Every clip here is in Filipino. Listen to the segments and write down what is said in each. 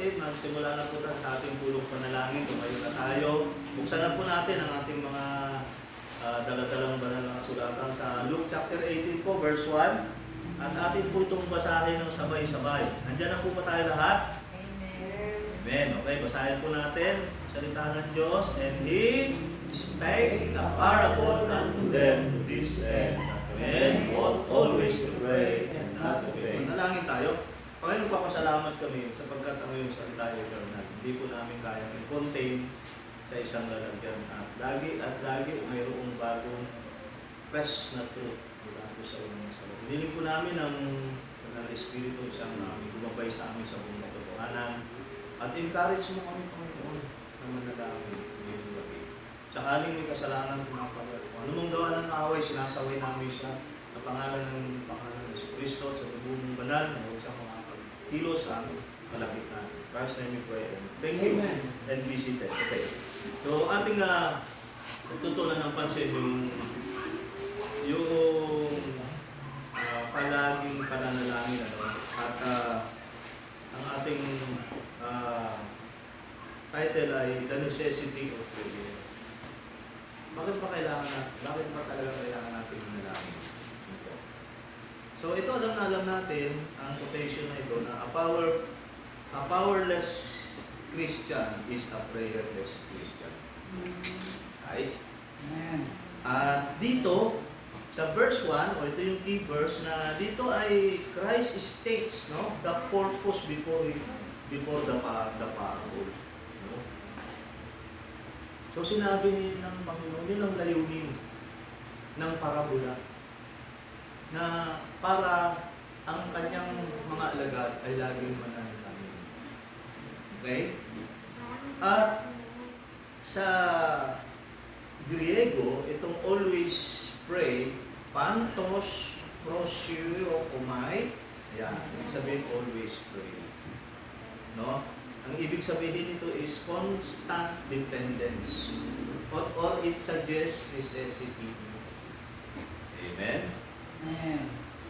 kapatid, magsimula na po tayo sa ating pulong panalangin. Tumayo na tayo. Buksan na po natin ang ating mga daladalang banal na kasulatan sa Luke chapter 18 po, verse 1. At atin po itong basahin ng sabay-sabay. Nandiyan na po ba tayo lahat? Amen. Okay, basahin po natin salita ng Diyos. And He spake a parable unto them to this end. Amen. Ought always to pray and not to faint. Manalangin tayo. Panginoon, papasalamat kami sapagkat ang iyong salita ay eternal. Hindi po namin kaya i-contain sa isang lalagyan. At lagi mayroong bagong fresh na truth mula po sa iyong salita. Hiniling po namin ang Banal na Espiritu siyang gumabay sa amin sa buong katotohanan. At encourage mo kami, Panginoon, na manalangin ngayong gabi. Sakaling may kasalanan po ng pagkakas. Ano mong gawa ng away, sinasaway namin siya sa pangalan ng Kristo sa buong banal na huwag siyang kilos ang malapit na. Christ's name we pray. Thank you. Amen. And be seated. Okay. So, ating tutunan ng pansin yung palaging pananalangin. At ang ating title ay The Necessity of Prayer. Bakit ba talaga kailangan natin manalangin? So ito alam natin ang quotation na ito na a powerless Christian is a prayerless Christian. Right? At dito sa verse 1 o ito yung key verse na dito ay Christ states the purpose before the parable. No? So sinabi ng Panginoon yun ang layunin ng parabola na para ang kanyang mga alagad ay laging mananalangin. Okay? At sa Griego, itong always pray, pantos prosio kumai, yan, ibig sabihin always pray. No? Ang ibig sabihin nito is constant dependence. Or it suggests necessity. Amen?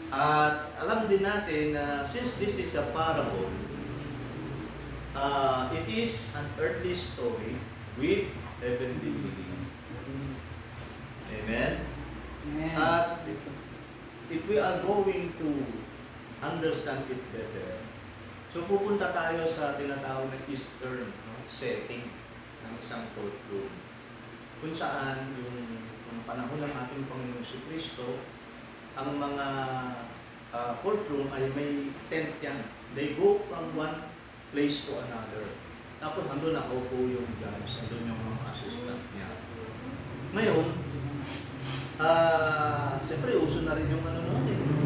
At alam din natin na since this is a parable, it is an earthly story with heavenly meaning. Amen? At if we are going to understand it better, so pupunta tayo sa tinatawag na Eastern setting ng isang courtroom kung saan yung panahon ng ating Panginoon si Kristo, ang mga courtroom ay may tent yan. They go from one place to another. Tapos andun nakaupo yung judge, andun yung mga assistant niya. Ngayon, siyempre uso na rin yung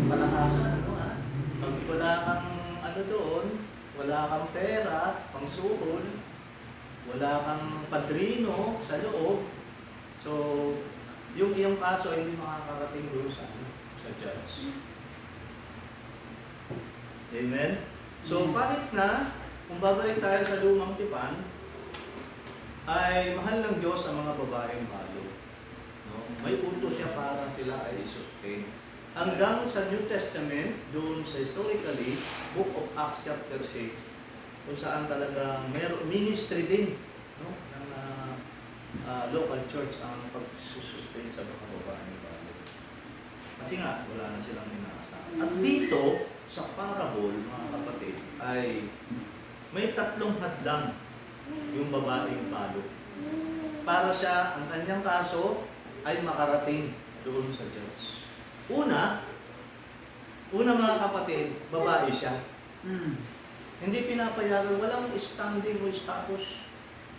palakasan. Pag wala kang doon, wala kang pera, pang suhol, wala kang padrino sa loob, so yung iyong kaso ay hindi makakarating doon sa judge. Amen? So, kahit na, kung babalik tayo sa lumang tipan, ay mahal ng Diyos ang mga babaeng malo. No? May utos siya para sila ay sustain. Hanggang sa New Testament, doon sa historically, Book of Acts chapter 6, kung saan talagang mayroong ministry din ng local church ang pagsusustain sa mga babaeng malo. Kasi nga, wala na silang inaasahan. At dito, sa parable, mga kapatid, ay may 3 hadlang yung babaeng palo. Para siya, ang kanyang kaso, ay makarating doon sa judge. Una mga kapatid, babae siya. Hindi pinapayagan, walang standing o status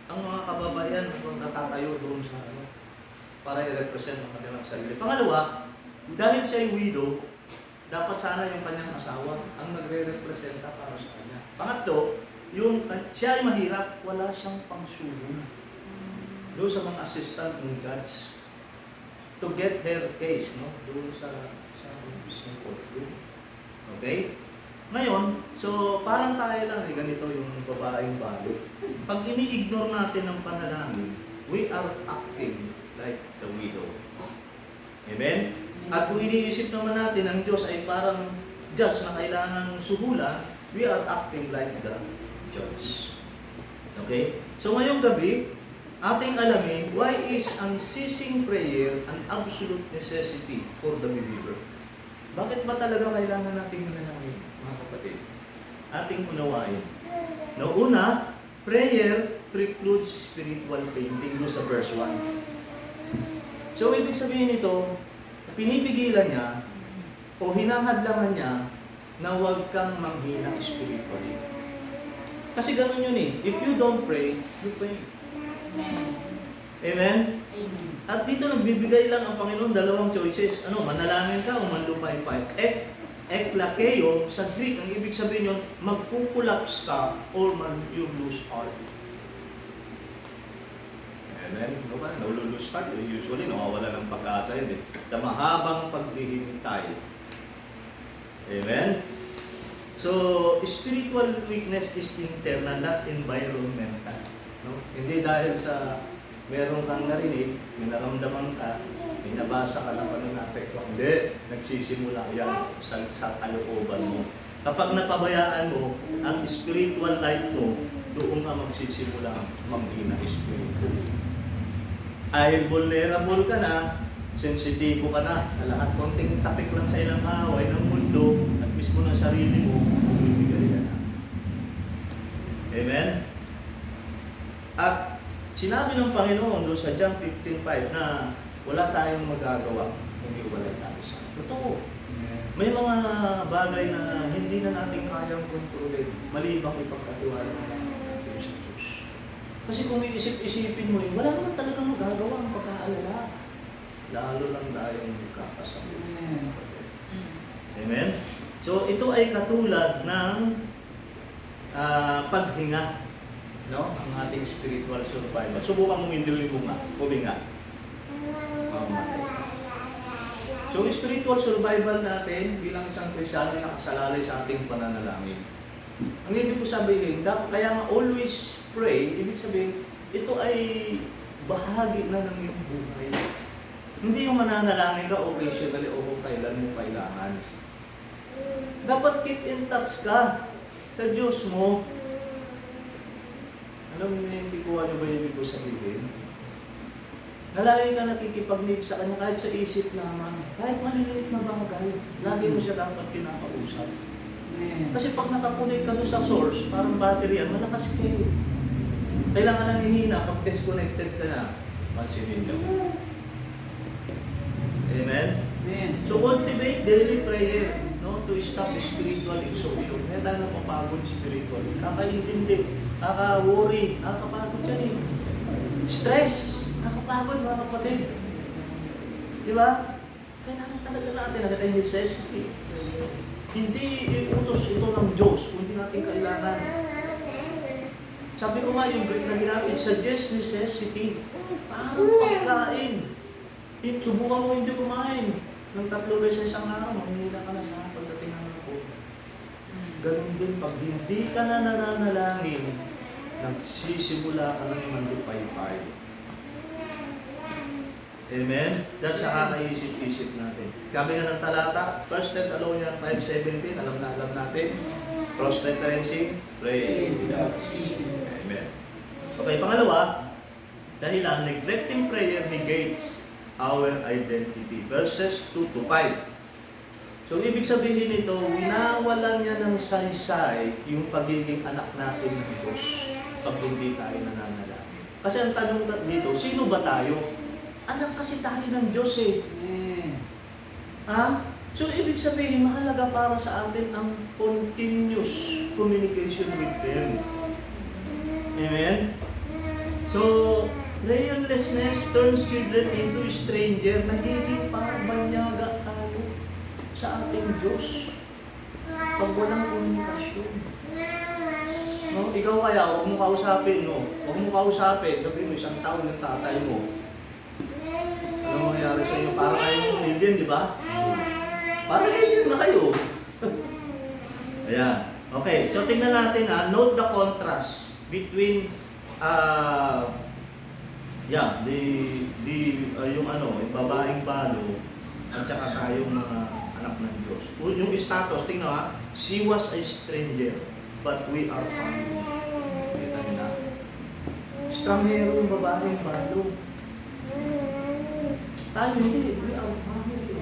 ang mga kababayan kung natatayo doon sa para i-represent ang kanilang sarili. Pangalawa, dahil siya ay widow, dapat sana yung kanyang asawa ang nagre-representa para sa kanya. Pangatlo, siya ay mahirap, wala siyang pangsulong doon sa mga assistant ng judge to get her case, doon sa mismong courtroom. Okay? Ngayon, so parang tayo lang, ganito yung babaeng balo. Pag ini-ignore natin ng panalangin, we are acting like the widow. Amen? At kung iniisip naman natin ang Diyos ay parang judge na kailangang suhula, we are acting like the choice. Okay? So ngayong gabi, ating alamin why is unceasing prayer an absolute necessity for the believer. Bakit ba talaga kailangan natin manalangin, mga kapatid? Ating unawain. No, una, prayer precludes spiritual fainting sa verse 1. So, ibig sabihin nito, pinipigilan niya o hinahadlangan niya na huwag kang manghina spiritually. Kasi ganun yun eh. If you don't pray, you pray. Amen? At dito nagbibigay lang ang Panginoon dalawang choices. Manalangin ka o manlupay-pay. Eklakeo, sa Greek, ang ibig sabihin yun, magpupulaps ka or you lose heart. Amen? Lose heart, usually nawawala ng pag-asa yun eh. Sa mahabang paghihintay. Amen? So, spiritual weakness is internal, not environmental. No? Hindi dahil sa meron kang narinig, may naramdaman ka, may nabasa ka ng pananapekto. Hindi, nagsisimula yan sa kalooban mo. Kapag napabayaan mo, ang spiritual life mo, doon ka magsisimula manghina spiritually. Ay vulnerable ka na, sensitibo ka na, sa lahat konting tapik lang sa ilang kaaway ng mundo, at mismo ng sarili mo, bumibigay ka na. Amen? At sinabi ng Panginoon doon sa John 15:5 na wala tayong magagawa kung iwalay tayo sa totoo. May mga bagay na hindi na natin kayang kontrolin, malibang ipagkatiwala natin sa Diyos. Kasi kung iisip-isipin mo, wala naman talagang magagawa ang pagkaalala. Lalo lang tayong magkakasama. Amen? So ito ay katulad ng paghinga, no? Ang ating spiritual survival. Subukan mong hindi huminga. So, spiritual survival natin bilang isang Kristiyano ay nakasalalay sa ating pananalangin. Ang ibig ko sabihin, kaya nga always pray, ibig sabihin, ito ay bahagi na ng iyong buhay. Hindi yung mananalangin ka occasionally o kung kailan mo kailangan. Dapat keep in touch ka sa Diyos mo. Alam mo, hindi ko ano ba yung ibig ko sabihin? Nalagi ka nakikipag-live sa Kanya kahit sa isip naman. Kahit maliliit na bagay, lagi mo siya dapat pinakausap. Kasi pag nakakunik ka doon sa source, parang battery yan, malakas kayo. Kailangan lang ihina pag disconnected ka na. Pansinin nyo. Amen? So cultivate daily prayer, no, to stop spiritual exhaustion. Kaya tayo napapagod spiritually. Kakaintindi, kaka-worry, nakakapagod yan eh. Stress, nakakapagod mga kapatid. Di ba? Kailangan talaga natin agad ay necessity. Hindi iutos ito ng Diyos kung hindi natin kailangan. Sabi ko nga yung Greek na ginamit, it suggests necessity. Parang pagkain. Subukan mo hindi kumain. Ng 3 beses isang araw, manghihina ka na sa pagdating ng ako. Ganun din, pag hindi ka na nananalangin, nagsisimula ka ng mandupay-pay. Amen? That's sa kakaisip-isip natin. Sabi nga ng talata, 1 Thessalonians 5:17, alam natin. Cross referencing, pray without ceasing. Amen. Okay, pangalawa, dahilan, neglecting prayer negates our identity. Verses 2-5. So, ibig sabihin nito, winawalan niya ng saysay yung pagiging anak natin ng Diyos pag hindi tayo nananalangin. Kasi ang tanong dito, sino ba tayo? Anak kasi tayo ng Diyos eh. Ha? So, ibig sabihin, mahalaga para sa atin ang continuous communication with them. Amen? So, prayerlessness turns children into stranger. Nagiging parang banyaga tayo sa ating Diyos pag walang komunikasyon. No? Ikaw kaya, huwag mo kausapin, no? Huwag mo kausapin. Sabihin mo, 1 taon ng tatay mo. Ano mangyari sa inyo? Parang kayong alien, di ba? Parang alien na kayo. Ayan. Okay, so tingnan natin ha. Note the contrast between yung babaeng balo at saka tayong mga anak ng Diyos. Yung status, tingnan ha, she was a stranger. but we are family. Kita niyo na? Estranghero yung babaeng balo. Tayo hindi, we are family.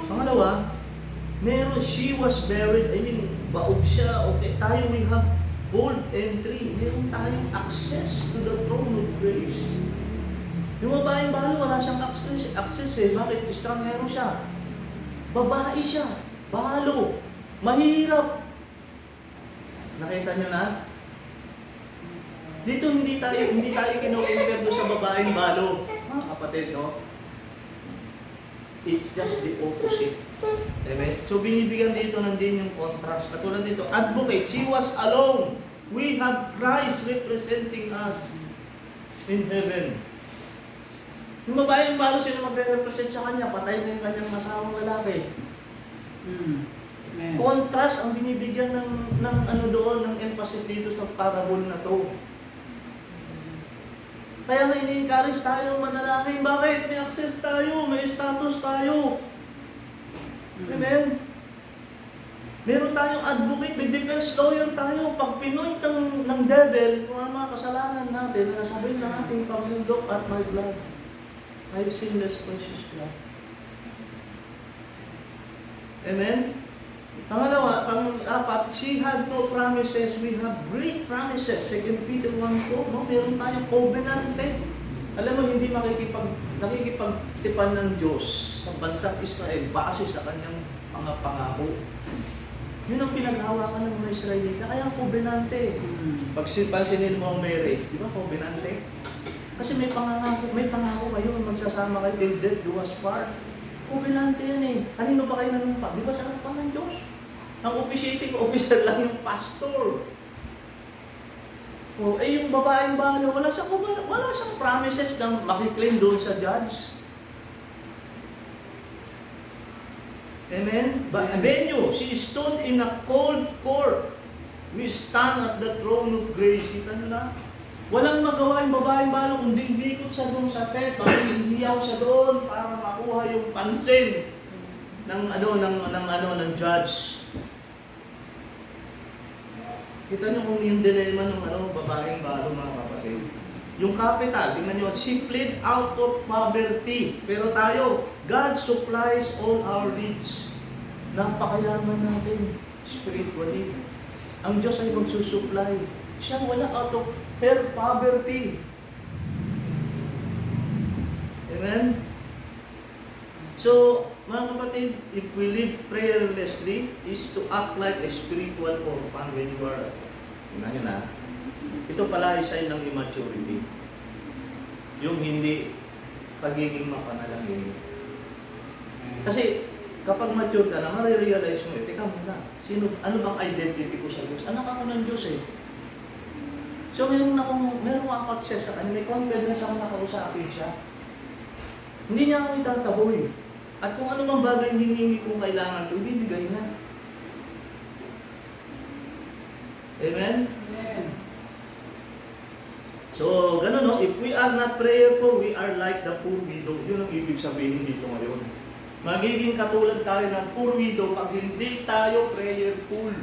Pangalawa, she was buried, baog siya, okay, tayo we have bold entry, meron tayong access to the throne of grace. Yung babaeng balo, wala siyang access eh. Bakit? Estranghero siya. Babae siya. Balo. Mahirap. Nakita nyo na? Dito hindi tayo kino-compare sa babaeng balo. Mga kapatid, no? It's just the opposite. Amen? So binibigyan dito din yung contrast. Katulad dito, advocate, she was alone. We have Christ representing us in heaven. Yung babaeng balo, sino magre-represent sa kanya? Patay na yung kanyang masawang lalaki. Contrast ang binibigyan ng emphasis dito sa parable na to. Kaya nga ini-encourage tayo manalangin. Bakit? May access tayo, may status tayo. Amen? Meron tayong advocate, may defense lawyer tayo. Pag pinoint ng devil, kung ang mga kasalanan natin, nasabihin ng ating Panginoon, "Look at my blood. I've seen this precious blood." Amen? Pangalawa, pang-apat, she had no promises. We have great promises. 2 Peter 1:4, no? Meron tayong covenante. Alam mo, hindi nakikipagtipan ng Diyos sa bansang Israel base sa kanyang mga pangako. Yun ang pinaghahawakan ng mga Israelita. Kaya covenante. Pag pansinin mo ang marriage, di ba covenante? Kasi may pangako kayo, magsasama kayo till death do us part. Covenante yan eh. Kanino ba kayo nanumpa? Di ba sa harapan ng Diyos? Ang officiating officer lang yung pastor. O, yung babaeng balo, wala siyang promises na makiklaim doon sa judge. Amen? But venue, she stood in a cold court. We stand at the throne of grace. Kita nyo na? Walang magawa yung babaeng balo kundi bikot siya doon sa tent, hihiyaw siya doon para makuha yung pansin ng judge. Kita niyo kung yung dilemma ng babaeng balo, mga kapatid. Yung capital, tingnan niyo, she fled out of poverty. Pero tayo, God supplies all our needs. Napakayaman natin spiritually. Ang Diyos ay magsusupply. Siya wala out of her poverty. Amen? So, mga kapatid, if we live prayerlessly, is to act like a spiritual orphan when you are, ito pala ay sign ng immaturity. Yung hindi pagiging mapanalangin. Kasi, kapag mature ka na, marirealize mo, teka muna, ano bang identity ko sa Diyos? Anak ako ng Diyos eh. So, meron akong access sa kanya, may confidence ako nakausapin siya. Hindi niya ako itataboy. At kung ano mang bagay hiningi kong kailangan ko, ibibigay na. Amen? Amen. So, ganun no, if we are not prayerful, we are like the poor widow. Yun ang ibig sabihin dito ngayon. Magiging katulad tayo ng poor widow pag hindi tayo prayerful.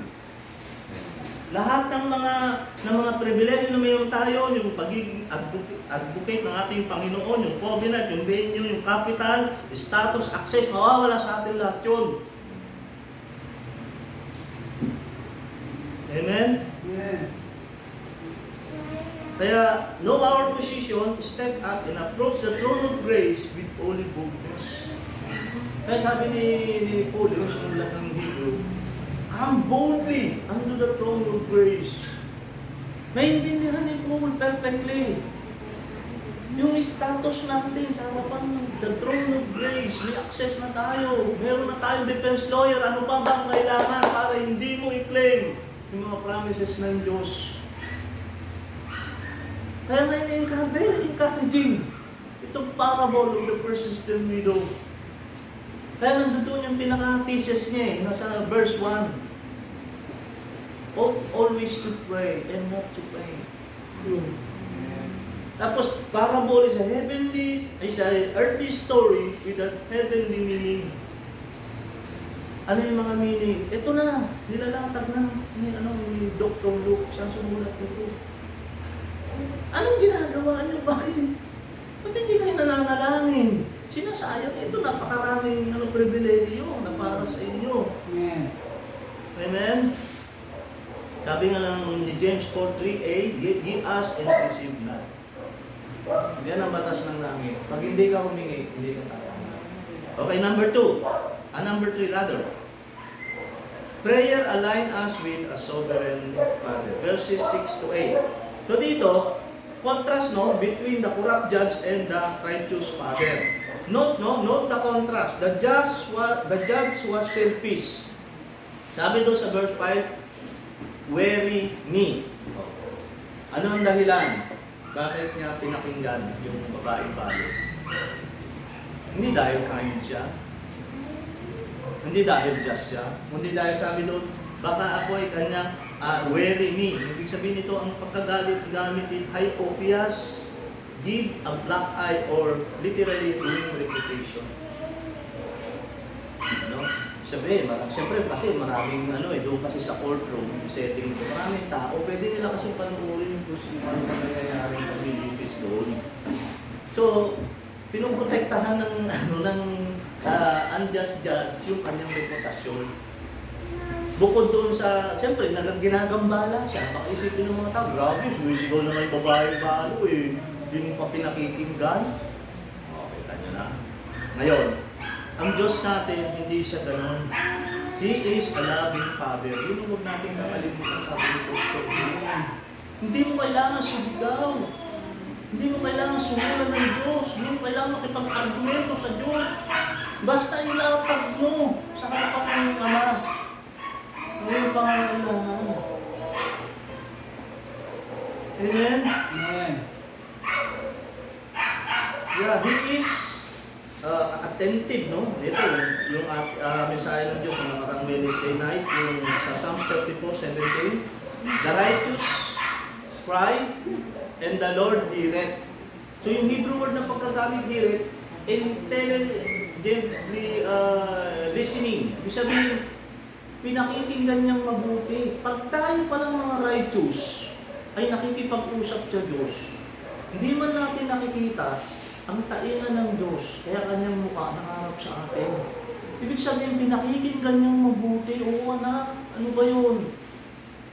Lahat ng mga pribilehiyo na mayroon tayo, yung pagiging advocate ng ating Panginoon, yung covenant, yung venue, yung capital, status, access, mawawala sa atin lahat yun. Amen? Amen. Kaya, know our position, step up and approach the throne of grace with holy boldness. Kaya sabi ni Paul, yung sinulat ng Hebrew, come boldly unto the throne of grace. Naintindihan ni Paul perfectly. Yung status natin sa harapan ng the throne of grace, may access na tayo. Meron na tayong defense lawyer. Ano pa ba ang kailangan para hindi mo i-claim yung mga promises ng Diyos? Kaya nga very encouraging itong parable of the persistent widow. Kaya nandun yung pinaka-thesis niya nasa verse 1. Always to pray and not to pray. Tapos, parable is a earthly story with a heavenly meaning. Ano yung mga meaning? Ito na, nilalatag na ni Dr. Luke sa sumulat nito. Anong ginagawa niyo? Ba't hindi kayo nananalangin? Sinasayang ito, napakaraming pribilehiyo na para sa inyo. Amen. Amen? Sabi nga lang ni James 4:3a, give us and receive not. Yan ang batas ng langit. Pag hindi ka humingi, hindi ka tatanggap. Okay, number 3 rather. Prayer align us with a sovereign Father. Verses 6 to 8. So dito, contrast between the corrupt judge and the righteous father. Note the contrast. The judge was selfish. Sabi doon sa verse 5, weary me. Ano ang dahilan? Bakit niya pinakinggan yung babaeng balo? Hindi dahil kind siya. Hindi dahil just siya. Hindi dahil sabi doon, baka ako ay kanyang weary me. Ibig sabihin nito, ang pagkagalit gamit din, hypopias, give a black eye, or literally ruin reputation. No? Siyempre kasi maraming doon kasi sa courtroom setting, maraming tao, pwede nila kasi panuorin kung ano pa nangyayaring paglilipis doon. So, pinoprotektahan ng unjust judge yung kanyang reputasyon. Bukod doon sa, siyempre, ginagambala siya, baka isipin ng mga tao, grabe, sumisigaw na may babae balo hindi mo pa pinakikinggan. Okay, kanya na. Ngayon, ang Diyos natin, hindi siya ganon. He is a loving Father. Yun ang huwag natin kakalimutan sa ating Kristo. Hindi mo kailangan sumigaw. Hindi mo kailangan sumulan ng Diyos. Hindi mo kailangan makipag-argumento sa Diyos. Basta ilatag mo sa harapan ng Ama. Ano yung pangangailangan? Amen? Amen. Yeah, He is attentive, no? Ito, yung mensahe ng Diyos sa nakarang Wednesday night, yung sa Psalms 34:17, the righteous cry, and the Lord heareth. So yung Hebrew word na pagkagamit heareth, intelligently listening. Ibig sabihin, pinakikinggan niyang mabuti. Pag tayo palang mga righteous, ay nakikipag-usap sa Diyos, hindi man natin nakikita ang tainga ng Diyos, kaya kanyang mukha nakaharap sa atin. Ibig sabihin, pinakikinggan niyang mabuti. Oo anak, ano ba yun?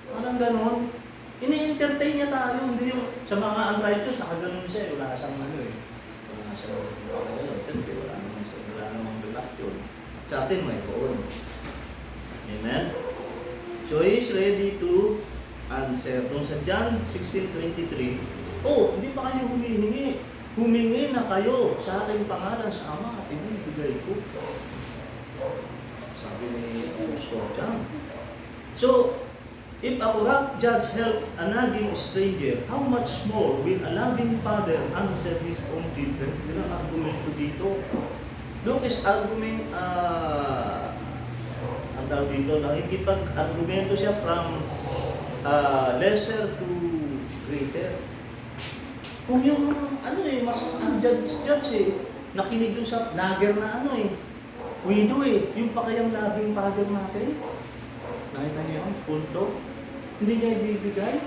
Parang ganon. Ini-entertain niya tayo, hindi yung sa mga unrighteous, nakaganon siya, wala siyang wala siyang siyempre, wala namang relasyon. Sa atin, may poon. Amen? So, he's ready to answer. Kung sa John 16:23, hindi pa kayo humihingi. Humingi na kayo sa aking pangalan sa Ama at ibibigay ko. Sabi ni Apostol John. So, if a corrupt judge help a nagging stranger, how much more will a loving Father answer his own children? Yun ang argumento dito. Luke is argument, ang tawag dito, nakikipag-argumento siya from lesser to greater. Kung yung, mas ang judge nakinig dun sa nagger na widow yung pa kayang loving Father natin. Nakita niyo yung punto? Hindi niya ibibigay.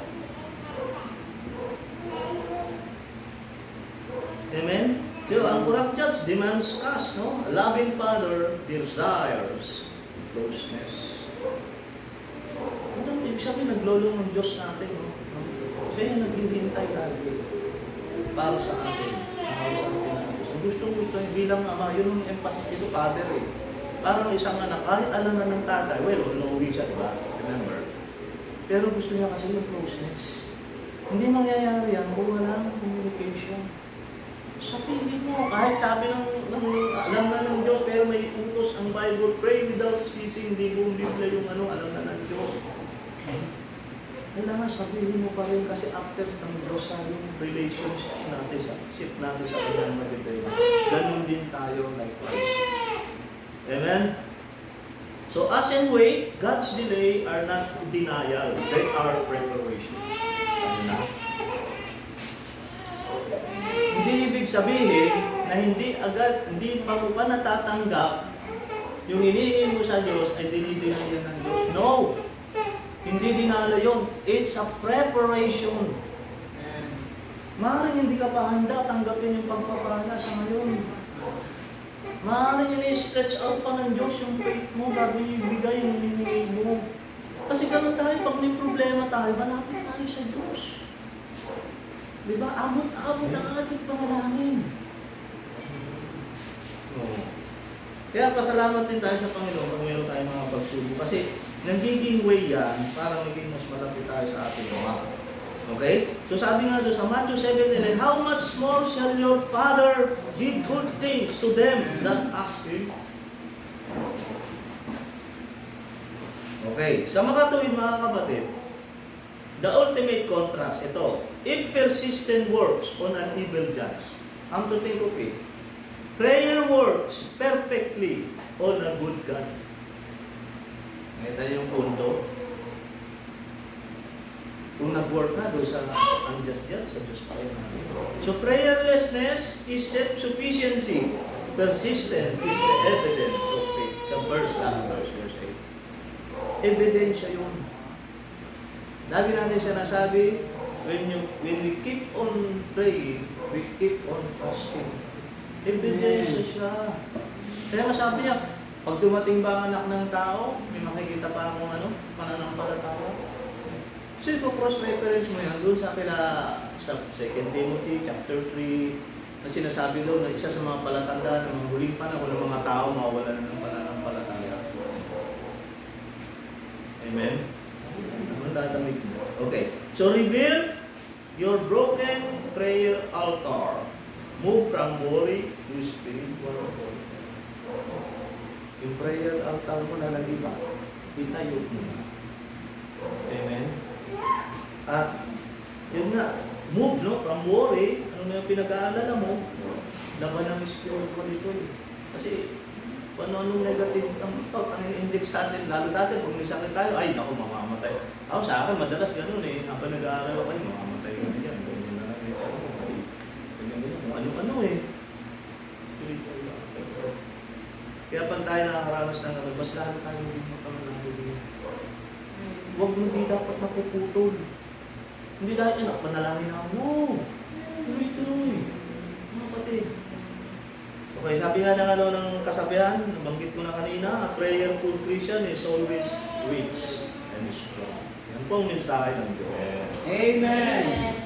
Amen? So, ang corrupt judge demands cash, no? A loving Father desires closeness. Ibig sabihin, naglolong ng Diyos natin, no? Siya yung naghihintay lagi para sa atin. Ang gusto bilang Ama, yun yung emphasis ito, Father Parang isang anak, kahit alam na ng tatay, no-uwi siya, diba? Remember? Pero gusto niya kasi yung closeness. Hindi mangyayari yan kung wala ng communication. Sa piling mo, kahit sabi alam na ng Diyos, pero may utos ang Bible, pray without ceasing, hindi buong Biblia yung alam na ng Diyos. Kailangan sabihin mo pa rin kasi after ng Diyos sa yung relationship natin sa kanyang mag-ibig. Ganun din tayo likewise. Amen? So as and wait, God's delay are not denial, they are preparation. Ano na? Hindi ibig sabihin na hindi pa mo pa natatanggap yung hinihingi mo sa Diyos ay dinidinay yan ng Diyos. No! Hindi dinalo yun. It's a preparation. Maaaring hindi ka pa handa tanggapin yung pagpapala sa ngayon. Maaaring i-stretch out pa ng Diyos yung faith mo bago ibigay yung hinihingi mo. Kasi ganun tayo, pag may problema tayo, malapit tayo sa Diyos. Diba? Abot-abot ang ating panalangin. No. Kaya pasalamat din tayo sa Panginoon kung meron tayong mga pagsubok. Kasi nagiging way yan para maging mas malapit tayo sa ating Ama. Okay? So sabi nga doon sa Matthew 7:11, how much more shall your Father give good things to them that ask Him? Okay. Sa makatuwid mga kapatid, the ultimate contrast, ito, if persistent works on an evil judge, I'm to think of it. Prayer works perfectly on a good God. Ito yung punto. Kung nag-work na doon sa unjust judge, sa Diyos pa rin natin. So prayerlessness is self-sufficiency. Persistence is the evidence of faith. The last verse, verse 8. Ebidensya yun. Lagi natin sinasabi, when we keep on praying, we keep on fasting. Ebidensya siya. Kaya masabi niya, pag dumating ba ang anak ng tao, may makikita pa akong pananampalataya. So, cross-reference mo yan doon sa sa 2 Timothy chapter 3 na sinasabi doon na isa sa mga palatanda ng mga huling panahon ng mga tao mawawala na ng pananampalataya. Amen? Naman tatamig mo. Okay. So, reveal your broken prayer altar. Move from worry to spiritual authority. Yung prayer altar mo na nagiba, itayo mo na. Amen? At yun nga, move from worry, ano na yung pinag-aalala mo, laban ng spiritual ito eh. Kasi, anong negative ang thought, ang index sa atin, lalo natin, pag may sakit tayo, ay, naku, mamamatay. Ako sa akin, madalas ganun eh, habang nag-aaral ako, ay, mamamatay ka na dyan, ganyan na lang, kung ano-ano eh. Spiritual lang. Kaya pag tayo nakakaranas ng ano, mas lalo tayo hindi makamalangin. Huwag mo di dapat napuputol. Hindi dahil anak, panalangin ako. No! Tuloy-tuloy. Mga kapatid. Okay, sabi nga ng kasabihan, nabanggit ko na kanina, a prayerful Christian is always rich and strong. Yan po ang mensahe ng Diyos. Amen!